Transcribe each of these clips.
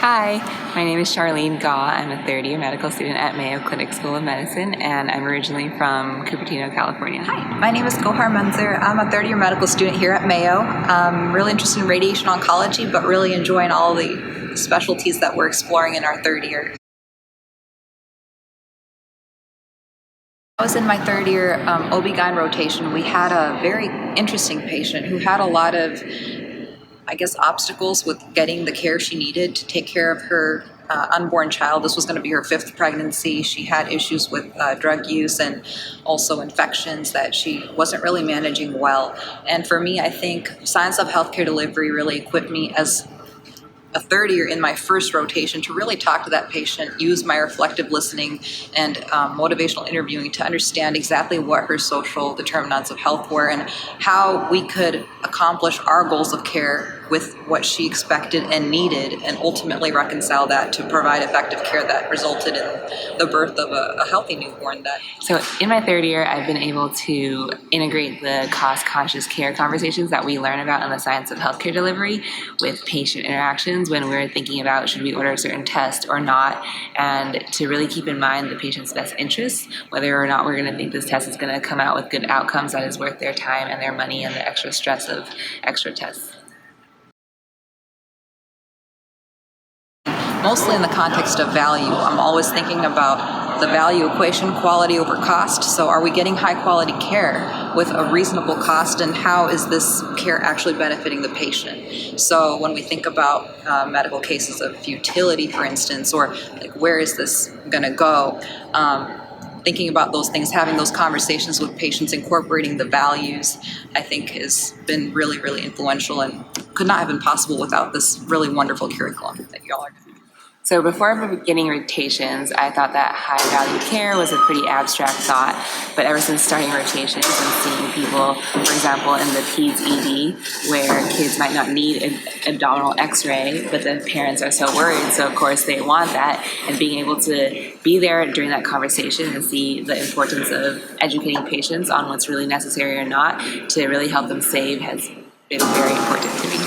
Hi, my name is Charlene Gaw. I'm a third-year medical student at Mayo Clinic School of Medicine, and I'm originally from Cupertino, California. Hi, my name is Gohar Manzar. I'm a third-year medical student here at Mayo. I'm really interested in radiation oncology, but really enjoying all the specialties that we're exploring in our third year. I was in my third year OB-GYN rotation. We had a very interesting patient who had a lot of obstacles with getting the care she needed to take care of her unborn child. This was going to be her 5th pregnancy. She had issues with drug use and also infections that she wasn't really managing well. And for me, I think science of healthcare delivery really equipped me as a third year in my first rotation to really talk to that patient, use my reflective listening and motivational interviewing to understand exactly what her social determinants of health were and how we could accomplish our goals of care with what she expected and needed, and ultimately reconcile that to provide effective care that resulted in the birth of a healthy newborn. So in my third year, I've been able to integrate the cost-conscious care conversations that we learn about in the science of healthcare delivery with patient interactions when we're thinking about should we order a certain test or not, and to really keep in mind the patient's best interests, whether or not we're going to think this test is going to come out with good outcomes that is worth their time and their money and the extra stress of extra tests. Mostly in the context of value. I'm always thinking about the value equation, quality over cost. So are we getting high quality care with a reasonable cost, and how is this care actually benefiting the patient? So when we think about medical cases of futility, for instance, or like where is this going to go, thinking about those things, having those conversations with patients, incorporating the values, I think has been really, really influential and could not have been possible without this really wonderful curriculum that y'all are doing. So before beginning rotations, I thought that high-value care was a pretty abstract thought, but ever since starting rotations and seeing people, for example, in the peds ED, where kids might not need an abdominal x-ray, but the parents are so worried, so of course they want that, and being able to be there during that conversation and see the importance of educating patients on what's really necessary or not to really help them save has been very important to me.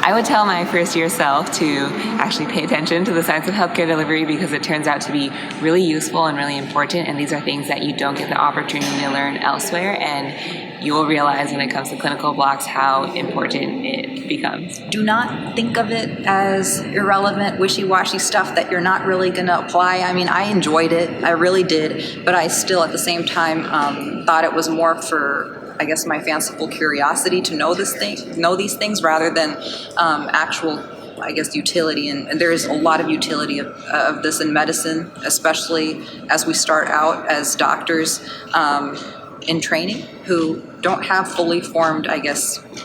I would tell my first year self to actually pay attention to the science of healthcare delivery, because it turns out to be really useful and really important, and these are things that you don't get the opportunity to learn elsewhere, and you will realize when it comes to clinical blocks how important it becomes. Do not think of it as irrelevant, wishy-washy stuff that you're not really going to apply. I mean, I enjoyed it, I really did, but I still at the same time thought it was more for my fanciful curiosity to know these things rather than actual, utility. And there is a lot of utility of this in medicine, especially as we start out as doctors in training who don't have fully formed,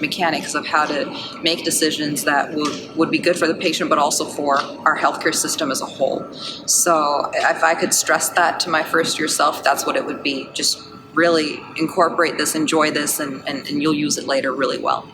mechanics of how to make decisions that would be good for the patient, but also for our healthcare system as a whole. So if I could stress that to my first year self, that's what it would be. Just really incorporate this, enjoy this, and you'll use it later really well.